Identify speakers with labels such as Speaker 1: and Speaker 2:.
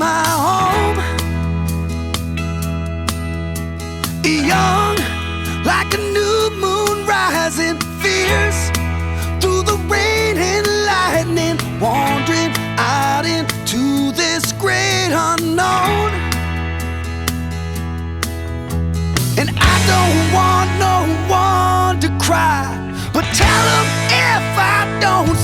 Speaker 1: my home. Young, like a new moon rising, fierce through the rain and lightning, wandering out into this great unknown. And I don't want no one to cry, but tell them if I don't